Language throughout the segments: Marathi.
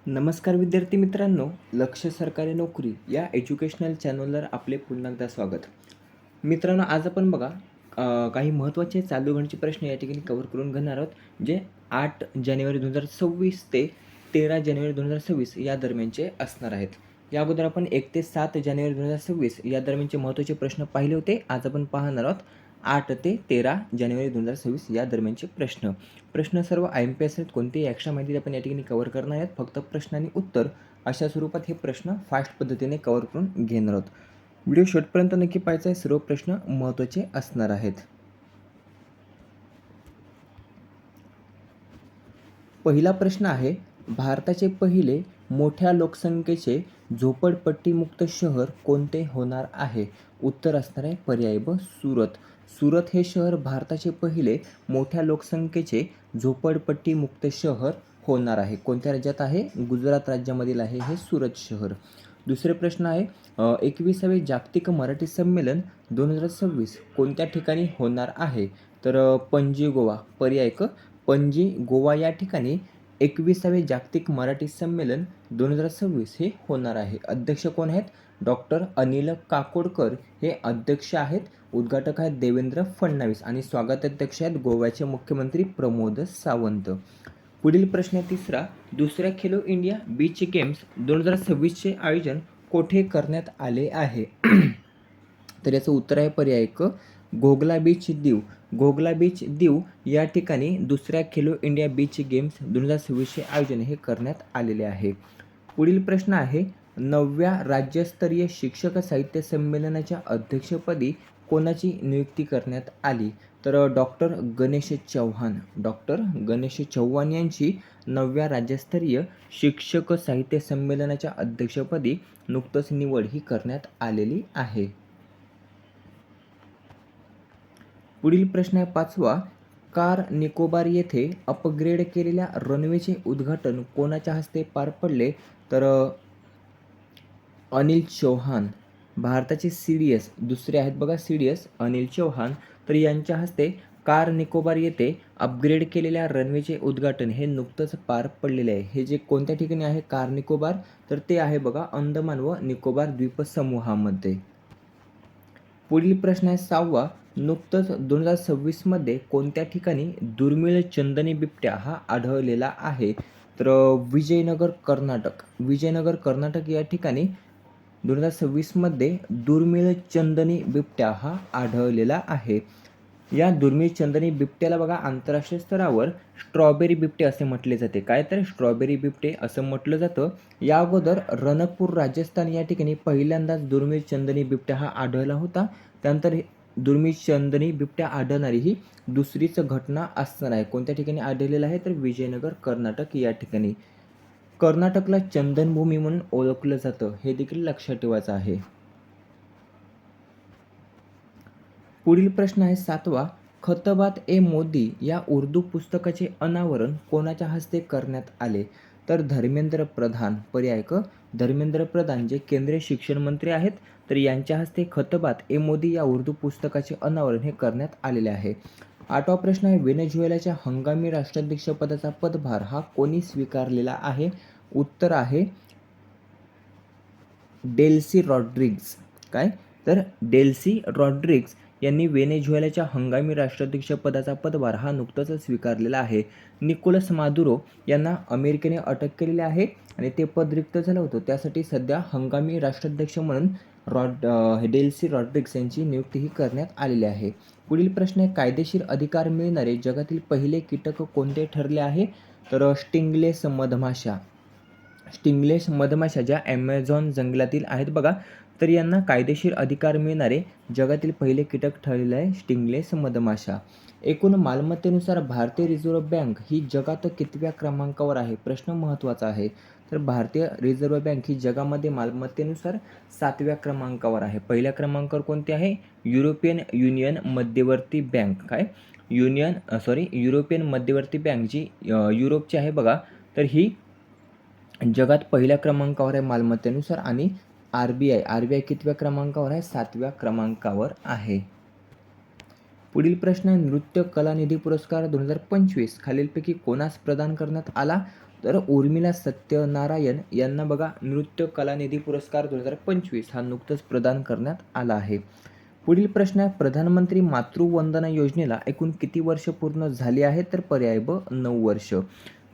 नमस्कार विद्यार्थी मित्रांनो, लक्ष सरकारी नोकरी या एज्युकेशनल चॅनलवर आपले पुन्हा एकदा स्वागत. मित्रांनो, आज आपण बघा काही महत्त्वाचे चालू घडामोडीचे प्रश्न या ठिकाणी कव्हर करून घेणार आहोत. जे 8 जानेवारी 2026 ते 13 जानेवारी 2026 या दरम्यानचे असणार आहेत. या अगोदर आपण 1 ते 7 जानेवारी 2026 या दरम्यानचे महत्त्वाचे प्रश्न पाहिले होते. आज आपण पाहणार आहोत 8 ते 13 जानेवारी 2026 या दरम्यानचे प्रश्न. प्रश्न सर्व IMPS आहेत. कोणतीही एक्स्ट्रा माहिती आपण या ठिकाणी कव्हर करणार आहेत. फक्त प्रश्न आणि उत्तर अशा स्वरूपात हे प्रश्न फास्ट पद्धतीने कव्हर करून घेणार आहोत. व्हिडिओ शेवटपर्यंत नक्की पाहायचा आहे. सर्व प्रश्न महत्त्वाचे असणार आहेत. पहिला प्रश्न आहे, भारताचे पहिले मोठ्या लोकसंख्येचे झोपडपट्टीमुक्त शहर कोणते होणार आहे? उत्तर असणार आहे पर्याय ब सुरत. सुरत हे शहर भारताचे पहिले मोठ्या लोकसंख्येचे झोपडपट्टीमुक्त शहर होणार आहे. कोणत्या राज्यात आहे? गुजरात राज्यामधील आहे हे सुरत शहर. दुसरे प्रश्न आहे, 21वे जागतिक मराठी संमेलन 2026 कोणत्या ठिकाणी होणार आहे? तर पणजी गोवा. पर्याय क पणजी गोवा या ठिकाणी 21वे जागतिक मराठी संमेलन 2026 हे होणार आहे. अध्यक्ष कोण आहेत? डॉक्टर अनिल काकोडकर हे अध्यक्ष आहेत. उद्घाटक आहेत देवेंद्र फडणवीस आणि स्वागताध्यक्ष आहेत गोव्याचे मुख्यमंत्री प्रमोद सावंत. पुढील प्रश्न तिसरा, दुसऱ्या खेलो इंडिया बीच गेम्स 2026चे आयोजन कोठे करण्यात आले आहे? तर याचं उत्तर आहे पर्याय क घोगला बीच दीव. घोगला बीच दीव या ठिकाणी दुसऱ्या खेलो इंडिया बीच गेम्स 2026चे आयोजन हे करण्यात आलेले आहे. पुढील प्रश्न आहे, 9व्या राज्यस्तरीय शिक्षक साहित्य संमेलनाच्या अध्यक्षपदी कोणाची नियुक्ती करण्यात आली? तर डॉक्टर गणेश चव्हाण. डॉक्टर गणेश चव्हाण यांची 9व्या राज्यस्तरीय शिक्षक साहित्य संमेलनाच्या अध्यक्षपदी नुकतंच निवड ही करण्यात आलेली आहे. पुढील प्रश्न आहे 5वा, कार निकोबार येथे अपग्रेड केलेल्या रनवेचे उद्घाटन कोणाच्या हस्ते पार पडले? तर अनिल चौहान. भारताचे CDS दुसरे आहेत बघा, CDS अनिल चौहान. तर यांच्या हस्ते कार निकोबार येथे अपग्रेड केलेल्या रनवेचे उद्घाटन हे नुकतंच पार पडलेले आहे. हे जे कोणत्या ठिकाणी आहे कार निकोबार? तर ते आहे बघा अंदमान व निकोबार द्वीपसमूहामध्ये. पुढील प्रश्न आहे 6वा, नुकतंच 2026 कोणत्या ठिकाणी दुर्मिळ चंदनी बिबट्या हा आढळलेला आहे? तर विजयनगर कर्नाटक. विजयनगर कर्नाटक या ठिकाणी 2026 दुर्मिळ चंदनी बिबट्या हा आढळलेला आहे. या दुर्मिळ चंदनी बिबट्याला बघा आंतरराष्ट्रीय स्तरावर स्ट्रॉबेरी बिबटे असे म्हटले जाते. काय? तर स्ट्रॉबेरी बिबटे असं म्हटलं जातं. या अगोदर रणकपूर राजस्थान या ठिकाणी पहिल्यांदाच दुर्मिळ चंदनी बिबट्या हा आढळला होता. त्यानंतर दुर्मिळ चंदनी बिबट्या आढळणारी ही दुसरीच घटना असणार आहे. कोणत्या ठिकाणी आढळलेला आहे? तर विजयनगर कर्नाटक या ठिकाणी. कर्नाटकला चंदनभूमी म्हणून ओळखलं जातं, हे देखील लक्षात ठेवायचं आहे. पुढील प्रश्न आहे 7वा, खतबात ए मोदी या उर्दू पुस्तकाचे अनावरण कोणाच्या हस्ते करण्यात आले? तर धर्मेंद्र प्रधान. पर्याय क धर्मेंद्र प्रधान जे केंद्रीय शिक्षण मंत्री आहेत, तर यांच्या हस्ते खतबात ए मोदी या उर्दू पुस्तकाचे अनावरण हे करण्यात आलेले आहे. 8वा प्रश्न आहे, व्हेनेझुएलाच्या हंगामी राष्ट्राध्यक्षपदाचा पदभार हा कोणी स्वीकारलेला आहे? उत्तर आहे डेल्सी रॉड्रिग्ज. काय? तर डेल्सी रॉड्रिग्ज यांनी व्हेनेझुएलाच्या हंगामी राष्ट्राध्यक्षपदाचा पदभार हा नुकताच स्वीकारलेला आहे. निकोलस मादुरो यांना अमेरिकेने अटक केलेली आहे आणि ते पद रिक्त झालं होतं. त्यासाठी सध्या हंगामी राष्ट्राध्यक्ष म्हणून डेल्सी रॉड्रिग्ज यांची नियुक्ती ही करण्यात आलेली आहे. पुढील प्रश्न आहे, कायदेशीर अधिकार मिळणारे जगातील पहिले कीटक कोणते ठरले आहे? तर स्टिंगलेस मधमाशा. स्टिंगलेस मधमाशा ज्या ॲमेझॉन जंगलातील आहेत बघा, तर यांना कायदेशीर अधिकार मिळणारे जगातील पहिले कीटक ठरलेले आहे स्टिंगलेस मधमाशा. एकूण मालमत्तेनुसार भारतीय रिझर्व्ह बँक ही जगात कितव्या क्रमांकावर आहे? प्रश्न महत्त्वाचा आहे. तर भारतीय रिझर्व्ह बँक ही जगामध्ये मालमत्तेनुसार 7व्या क्रमांकावर आहे. पहिल्या क्रमांकावर कोणती आहे? युरोपियन युनियन मध्यवर्ती बँक. काय? युरोपियन मध्यवर्ती बँक जी युरोपची आहे बघा, तर ही जगात पहिल्या क्रमांकावर आहे मालमत्तेनुसार. आणि RBI कितव्या क्रमांकावर आहे? 7व्या क्रमांकावर आहे. पुढील प्रश्न आहे, नृत्य कला निधी पुरस्कार 2025 खालीलपैकी कोणास प्रदान करण्यात आला? तर उर्मिला सत्यनारायण यांना बघा नृत्य कलानिधी पुरस्कार 2025 हा नुकताच प्रदान करण्यात आला आहे. पुढील प्रश्न आहे, प्रधानमंत्री मातृवंदना योजनेला एकूण किती वर्ष पूर्ण झाली आहेत? तर पर्याय ब 9 वर्ष.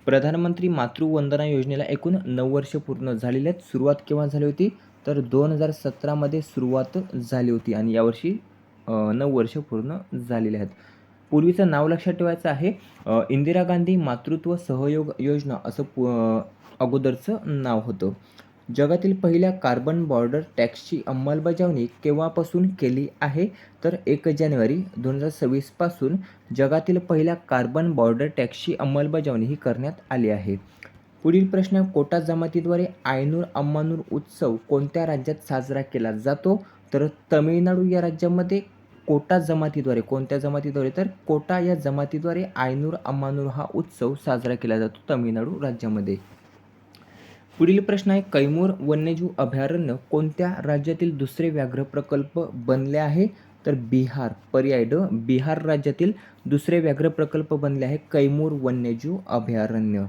प्रधानमंत्री मातृवंदना योजनेला एकूण 9 वर्ष पूर्ण झालेली आहेत. सुरुवात केव्हा झाली होती? तर 2017 मध्ये सुरुवात झाली होती आणि यावर्षी 9 वर्ष पूर्ण झालेली आहेत. पूर्वीचं नाव लक्षात ठेवायचं आहे, इंदिरा गांधी मातृत्व सहयोग योजना असं अगोदरचं नाव होतं. जगातील पहिल्या कार्बन बॉर्डर टॅक्सची अंमलबजावणी केव्हापासून केली आहे? तर 1 जानेवारी 2026 पासून जगातील पहिल्या कार्बन बॉर्डर टॅक्सची अंमलबजावणी ही करण्यात आली आहे. पुढील प्रश्न, कोटा जमातीद्वारे आयनूर अम्मानूर उत्सव कोणत्या राज्यात साजरा केला जातो? तर तमिळनाडू या राज्यामध्ये कोटा जमातीद्वारे, कोणत्या जमातीद्वारे? तर कोटा या जमातीद्वारे आयनूर अम्मानूर हा उत्सव साजरा केला जातो तमिळनाडू राज्यामध्ये. पुढील प्रश्न आहे, कैमूर वन्यजीव अभयारण्य कोणत्या राज्यातील दुसरे व्याघ्र प्रकल्प बनले आहे? तर बिहार. पर्याय ड, बिहार राज्यातील दुसरे व्याघ्र प्रकल्प बनले आहे कैमूर वन्यजीव अभयारण्य.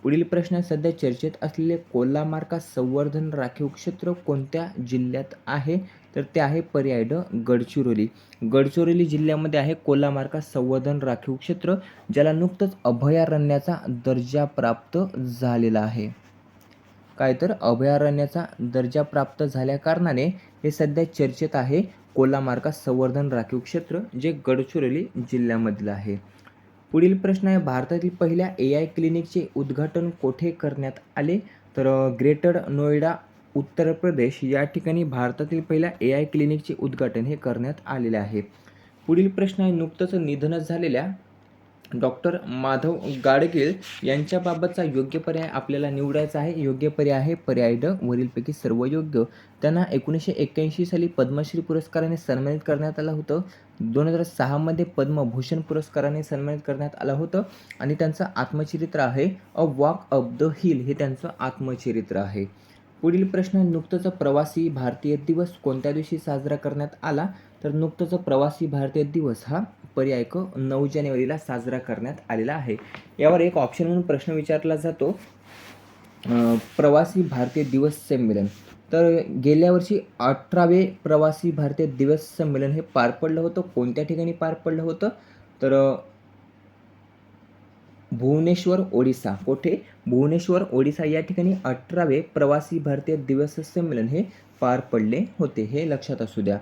पुढील प्रश्न आहे, सध्या चर्चेत असलेले कोल्हामार्का संवर्धन राखीव क्षेत्र कोणत्या जिल्ह्यात आहे? तर ते आहे पर्याय ड, गडचिरोली. गडचिरोली जिल्ह्यामध्ये आहे कोल्हामार्का संवर्धन राखीव क्षेत्र, ज्याला नुकतंच अभयारण्याचा दर्जा प्राप्त झालेला आहे. काय तर अभयारण्याचा दर्जा प्राप्त झाल्या कारणाने हे सध्या चर्चेत आहे कोल्हामार्का संवर्धन राखीव क्षेत्र, जे गडचिरोली जिल्ह्यामधील आहे. पुढील प्रश्न आहे, भारतातील पहिल्या AI क्लिनिकचे उद्घाटन कोठे करण्यात आले? तर ग्रेटर नोएडा उत्तर प्रदेश या ठिकाणी भारतातील पहिल्या AI क्लिनिकचे उद्घाटन हे करण्यात आलेले आहे. पुढील प्रश्न आहे, नुकतंच निधन झालेल्या डॉक्टर माधव गाडगीळ यांच्याबाबतचा योग्य पर्याय आपल्याला निवडायचा आहे. योग्य पर्याय आहे पर्याय ड, वरीलपैकी सर्व योग्य. त्यांना 1981 साली पद्मश्री पुरस्काराने सन्मानित करण्यात आलं होतं. 2006 मध्ये पद्मभूषण पुरस्काराने सन्मानित करण्यात आलं होतं आणि त्यांचं आत्मचरित्र आहे a walk up the hill, हे त्यांचं आत्मचरित्र आहे. पुढील प्रश्न, नुकतंच प्रवासी भारतीय दिवस कोणत्या दिवशी साजरा करण्यात आला? तर नुकतंच प्रवासी भारतीय दिवस हा पर्याय क 9 जानेवारीला साजरा करण्यात आलेला आहे. यावर एक ऑप्शन म्हणून प्रश्न विचारला जातो, प्रवासी भारतीय दिवस संमेलन. तर गेल्या वर्षी 18वे प्रवासी भारतीय दिवस संमेलन हे पार पडलं होतं. कोणत्या ठिकाणी पार पडलं होतं? तर भुवनेश्वर, ओडिसा. कोठे? भुवनेश्वर, ओडिसा या ठिकाणी 18वे प्रवासी भारतीय दिवस संमेलन हे पार पडले होते. हे लक्षात असू द्या.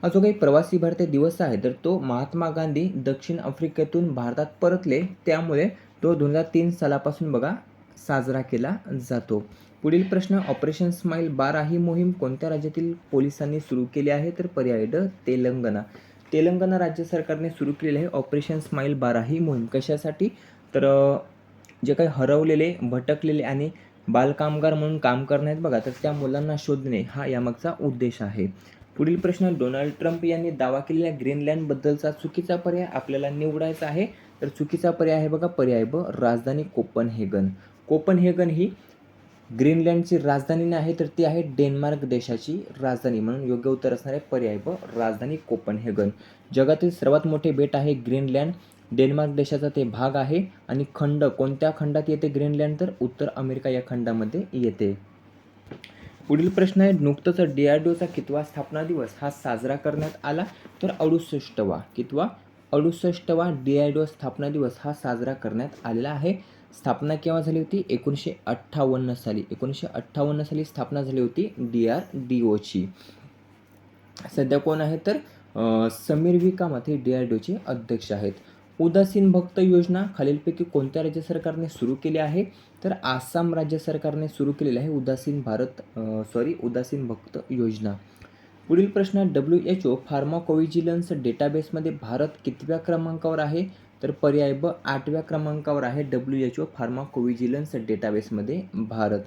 हा जो काही प्रवासी भारतीय दिवस आहे तर तो महात्मा गांधी दक्षिण आफ्रिकेतून भारतात परतले, त्यामुळे तो 2003 सालापासून बघा साजरा केला जातो. पुढील प्रश्न, ऑपरेशन स्माईल 12 ही मोहीम कोणत्या राज्यातील पोलिसांनी सुरू केली आहे? तर पर्याय ड, तेलंगणा. तेलंगणा राज्य सरकारने सुरू केलेली आहे ऑपरेशन स्माईल 12 ही मोहीम. कशासाठी? तर जे काही हरवलेले, भटकलेले आणि बालकामगार म्हणून काम करण्यात बघा, तर त्या मुलांना शोधणे हा यामागचा उद्देश आहे. पुढील प्रश्न, डोनाल्ड ट्रम्प यांनी दावा केलेल्या ग्रीनलँडबद्दलचा चुकीचा पर्याय आपल्याला निवडायचा आहे. तर चुकीचा पर्याय आहे बघा पर्याय ब, राजधानी कोपनहेगन. कोपनहेगन ही ग्रीनलँडची राजधानी नाही आहे, तर ती आहे डेन्मार्क देशाची राजधानी. म्हणून योग्य उत्तर असणार आहे पर्याय ब, राजधानी कोपनहेगन. जगातील सर्वात मोठे बेट आहे ग्रीनलँड. डेन्मार्क देशाचा ते भाग आहे आणि खंड कोणत्या खंडात येते ग्रीनलँड? तर उत्तर अमेरिका या खंडामध्ये येते. पुढील प्रश्न आहे, नुकतंच DRDOचा कितवा स्थापना दिवस हा साजरा करण्यात आला? तर 68वा. कितवा? 68वा DRDO स्थापना दिवस हा साजरा करण्यात आलेला आहे. स्थापना केव्हा झाली होती? 1958 साली. 1958 साली स्थापना झाली होती DRDOची. सध्या कोण आहे? तर समीर व्ही कामत हे DRDOचे अध्यक्ष आहेत. उदासीन भक्त योजना खालीलपैकी कोणत्या राज्य सरकारने सुरू केली आहे? तर आसाम राज्य सरकारने सुरू केलेली आहे उदासीन भक्त योजना. पुढील प्रश्न, WHO फार्माकोव्हिजिलन्स डेटाबेसमध्ये भारत कितव्या क्रमांकावर आहे? तर पर्याय ब, 8व्या क्रमांकावर आहे WHO फार्माकोव्हिजिलन्स डेटाबेसमध्ये भारत.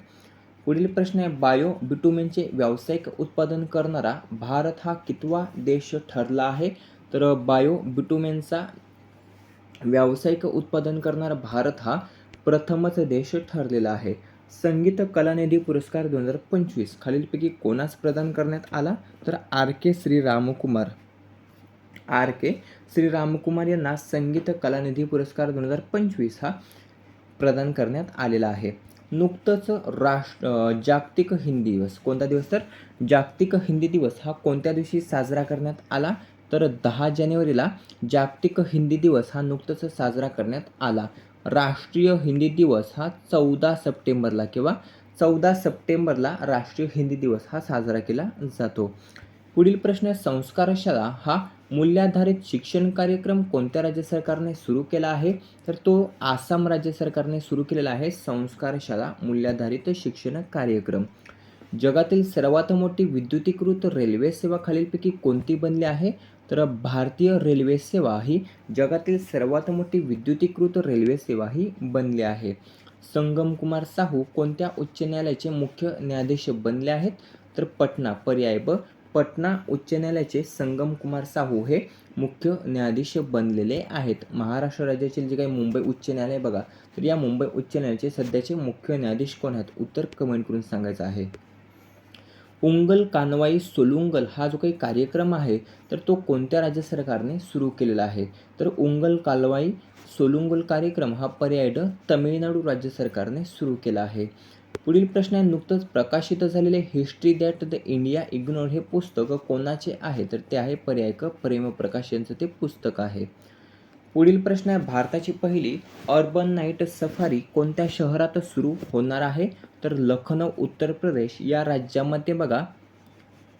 पुढील प्रश्न आहे, बायो बिटुमेनचे व्यावसायिक उत्पादन करणारा भारत हा कितवा देश ठरला आहे? तर बायो बिटुमेनचा व्यावसायिक उत्पादन करणारा भारत हा प्रथमच देश ठरलेला आहे. संगीत कलानिधी पुरस्कार 2025 खालीलपैकी कोणास प्रदान करण्यात आला? तर RK श्रीरामकुमार. RK श्रीरामकुमार यांना संगीत कलानिधी पुरस्कार 2025 हा प्रदान करण्यात आलेला आहे. नुकतंच जागतिक हिंदी दिवस, कोणता दिवस तर जागतिक हिंदी दिवस हा कोणत्या दिवशी साजरा करण्यात आला, तर 10 जानेवारीला जागतिक हिंदी दिवस हा नुकताच साजरा करण्यात आला. राष्ट्रीय हिंदी दिवस हा 14 सप्टेंबरला किंवा 14 सप्टेंबरला राष्ट्रीय हिंदी दिवस हा साजरा केला जातो. पुढील प्रश्न, संस्कारशाळा हा मूल्याधारित शिक्षण कार्यक्रम कोणत्या राज्य सरकारने सुरू केला आहे, तर तो आसाम राज्य सरकारने सुरू केलेला आहे संस्कारशाळा मूल्याधारित शिक्षण कार्यक्रम. जगातील सर्वात मोठी विद्युतीकृत रेल्वे सेवा खालीलपैकी कोणती बनली आहे, तर भारतीय रेल्वे सेवा ही जगातील सर्वात मोठी विद्युतीकृत रेल्वे सेवा ही बनली आहे. संगम कुमार साहू कोणत्या उच्च न्यायालयाचे मुख्य न्यायाधीश बनले आहेत, तर पटना, पर्याय ब, पटना उच्च न्यायालयाचे संगम कुमार साहू हे मुख्य न्यायाधीश बनलेले आहेत. महाराष्ट्र राज्याचे जे काही मुंबई उच्च न्यायालय बघा, तर या मुंबई उच्च न्यायालयाचे सध्याचे मुख्य न्यायाधीश कोण आहेत, उत्तर कमेंट करून सांगायचं आहे. उंगल कानवाई सोलुंगल हा जो काही कार्यक्रम आहे, तर तो कोणत्या राज्य सरकारने सुरू केलेला आहे, तर उंगल कालवाई सोलुंगल कार्यक्रम हा पर्याय ड, तमिळनाडू राज्य सरकारने सुरू केला आहे. पुढील प्रश्न आहे, नुकतंच प्रकाशित झालेले history that the India ignored हे पुस्तक कोणाचे आहे, तर ते आहे पर्याय क, प्रेम प्रकाश यांचं ते पुस्तक आहे. पुढील प्रश्न आहे, भारताची पहिली अर्बन नाईट सफारी कोणत्या शहरात सुरू होणार आहे, तर लखनौ उत्तर प्रदेश या राज्यामध्ये बघा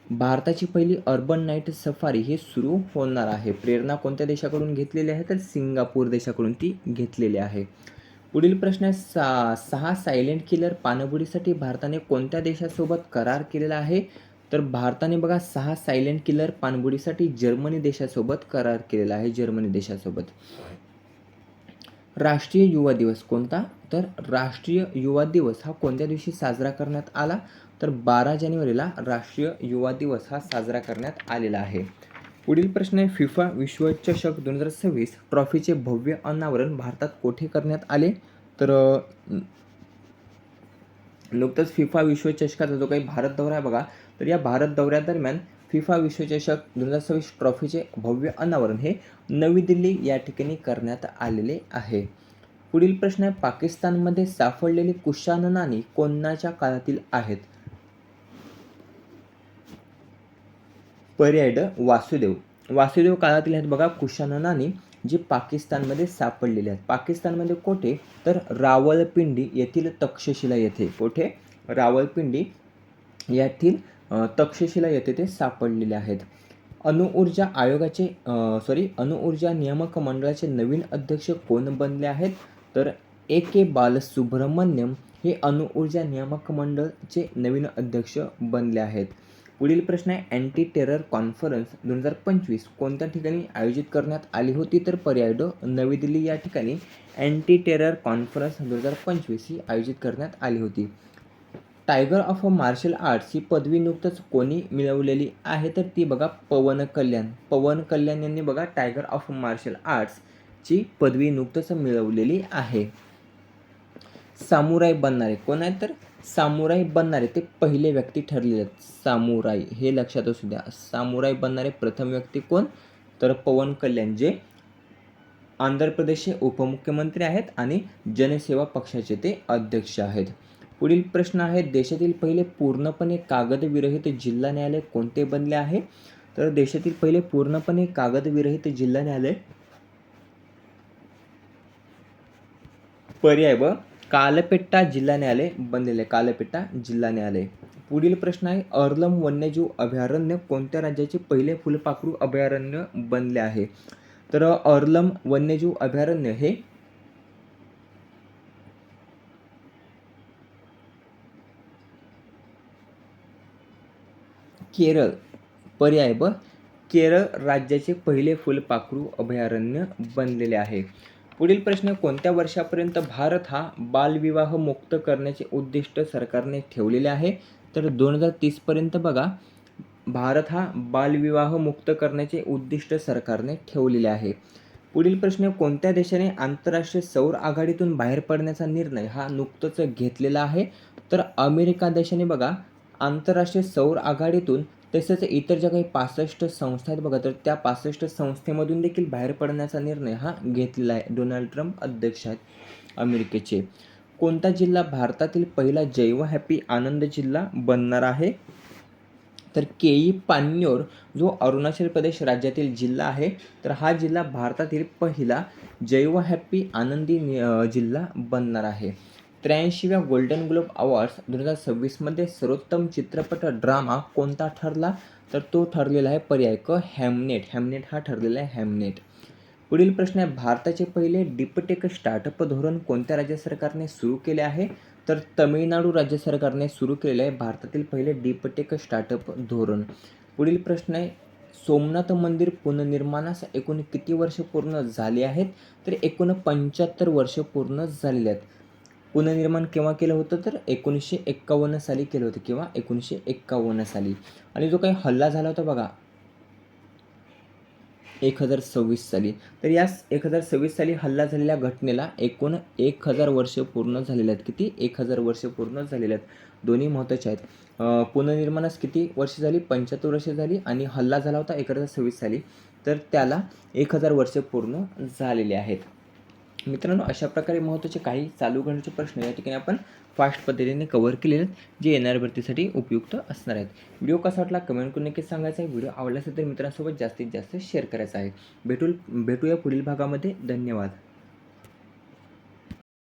भारताची पहिली अर्बन नाईट सफारी हे सुरू होणार आहे. प्रेरणा कोणत्या देशाकडून घेतलेली आहे, तर सिंगापूर देशाकडून ती घेतलेली आहे. पुढील प्रश्न आहे, 6 सायलेंट किलर पाणबुडीसाठी भारताने कोणत्या देशासोबत करार केलेला आहे, तर भारताने बघा 6 सायलेंट किलर पाणबुडीसाठी जर्मनी देशासोबत करार केलेला आहे, जर्मनी देशासोबत. राष्ट्रीय युवा दिवस कोणता, तर राष्ट्रीय युवा दिवस हा कोणत्या दिवशी साजरा करण्यात आला, तर 12 जानेवारीला राष्ट्रीय युवा दिवस हा साजरा करण्यात आलेला आहे. पुढील प्रश्न आहे, फिफा विश्वचषक 2026 ट्रॉफीचे भव्य अनावरण भारतात कोठे करण्यात आले, तर नुकतंच फिफा विश्वचषकाचा जो काही भारत दौरा आहे बघा, तर या भारत दौऱ्यादरम्यान फिफा विश्वचषक 2026 ट्रॉफीचे भव्य अनावरण हे नवी दिल्ली या ठिकाणी करण्यात आलेले आहे. पुढील प्रश्न आहे, पाकिस्तानमध्ये सापडलेली कुशाण नाणी कोणाच्या काळातील आहेत, पर्याय ड, वासुदेव काळातील आहेत बघा कुशाण नाणी जी पाकिस्तानमध्ये सापडलेली आहेत. पाकिस्तानमध्ये कोठे, तर रावळपिंडी येथील तक्षशिला येथे, कोठे, रावळपिंडी येथील तक्षशिला येथे ते सापडलेले आहेत. अणुऊर्जा नियामक मंडळाचे नवीन अध्यक्ष कोण बनले आहेत, तर ए के बालसुब्रमण्यम हे अणुऊर्जा नियामक मंडळाचे नवीन अध्यक्ष बनले आहेत. पुढील प्रश्न आहे, अँटी टेरर कॉन्फरन्स 2025 कोणत्या ठिकाणी आयोजित करण्यात आली होती, तर पर्याय ड, नवी दिल्ली या ठिकाणी अँटी टेरर कॉन्फरन्स 2025 ही आयोजित करण्यात आली होती. टायगर ऑफ मार्शल आर्ट्स ही पदवी नुकतंच कोणी मिळवलेली आहे, तर ती बघा पवन कल्याण यांनी बघा टायगर ऑफ मार्शल आर्ट्सची पदवी नुकतंच मिळवलेली आहे. सामुराई बनणारे कोण आहेत, तर सामुराई बनणारे ते पहिले व्यक्ती ठरलेले आहेत. सामुराई हे लक्षात असू द्या. सामुराई बनणारे प्रथम व्यक्ती कोण, तर पवन कल्याण जे आंध्र प्रदेशचे उपमुख्यमंत्री आहेत आणि जनसेवा पक्षाचे ते अध्यक्ष आहेत. पुढील प्रश्न आहे, देशातील पहिले पूर्णपणे कागदविरहित जिल्हा न्यायालय कोणते बनले आहे, तर देशातील पहिले पूर्णपणे कागदविरहित जिल्हा न्यायालय पर्याय ब, कालपेट्टा जिल्हा न्यायालय बनलेले, कालपेट्टा जिल्हा न्यायालय. पुढील प्रश्न आहे, अर्लम वन्यजीव अभयारण्य कोणत्या राज्याचे पहिले फुलपाखरू अभयारण्य बनले आहे, तर अर्लम वन्यजीव अभयारण्य हे केरळ, पर्याय ब, केरळ राज्याचे पहिले फुलपाखरू अभयारण्य बनलेले आहे. पुढील प्रश्न, कोणत्या वर्षापर्यंत भारत हा बालविवाह मुक्त करण्याचे उद्दिष्ट सरकारने ठेवलेले आहे, तर 2030 पर्यंत बघा भारत हा बालविवाह मुक्त करण्याचे उद्दिष्ट सरकारने ठेवलेले आहे. पुढील प्रश्न, कोणत्या देशाने आंतरराष्ट्रीय सौर आघाडीतून बाहेर पडण्याचा निर्णय हा नुकतंच घेतलेला आहे, तर अमेरिका देशाने बघा आंतरराष्ट्रीय सौर आघाडीतून तसेच इतर ज्या काही 65 संस्था आहेत बघा, तर त्या 65 संस्थेमधून देखील बाहेर पडण्याचा निर्णय हा घेतलेला आहे. डोनाल्ड ट्रम्प अध्यक्ष आहेत. अमेरिकेचे. कोणता जिल्हा भारतातील पहिला जैव हॅपी आनंद जिल्हा बनणार आहे? तर केई पान्योर जो अरुणाचल प्रदेश राज्यातील जिल्हा आहे, तर हा जिल्हा भारतातील पहिला जैव हॅपी आनंदी जिल्हा बनणार आहे. 83व्या गोल्डन ग्लोब अवॉर्ड्स 2026मध्ये सर्वोत्तम चित्रपट ड्रामा कोणता ठरला? तर तो ठरलेला आहे पर्याय क हॅमनेट. हॅमनेट हा ठरलेला आहे हॅमनेट. पुढील प्रश्न आहे, भारताचे पहिले डीपटेक स्टार्टअप धोरण कोणत्या राज्य सरकारने सुरू केले आहे? तर तमिळनाडू राज्य सरकारने सुरू केलेले आहे भारतातील पहिले डीपटेक स्टार्टअप धोरण. पुढील प्रश्न आहे, सोमनाथ मंदिर पुनर्निर्माणास एकूण किती वर्ष पूर्ण झाली आहेत? तर एकूण 75 वर्ष पूर्ण झालेली आहेत. पुनर्निर्माण केव्हा केलं होतं? तर 1951 साली केलं होतं किंवा 1951 साली. आणि जो काही हल्ला झाला होता बघा 1026 साली, तर या 1026 साली हल्ला झालेल्या घटनेला एकूण 1000 वर्ष पूर्ण झालेले आहेत. किती? 1000 वर्ष पूर्ण झालेले आहेत. दोन्ही महत्त्वाचे आहेत. पुनर्निर्माणास किती वर्ष झाली? 75 वर्ष झाली. आणि हल्ला झाला होता 1026 साली, तर त्याला 1000 वर्ष पूर्ण झालेले आहेत. मित्रांनो, अशा प्रकारे महत्त्वाचे काही चालू घडामोडीचे प्रश्न या ठिकाणी आपण फास्ट पद्धतीने कव्हर केलेले आहेत, जे येणाऱ्या भरतीसाठी उपयुक्त असणार आहेत. व्हिडिओ कसा वाटला कमेंट करून नक्कीच सांगायचा आहे. व्हिडिओ आवडला असेल तर मित्रांसोबत जास्तीत जास्त शेअर करायचा आहे. भेटूया पुढील भागामध्ये. धन्यवाद.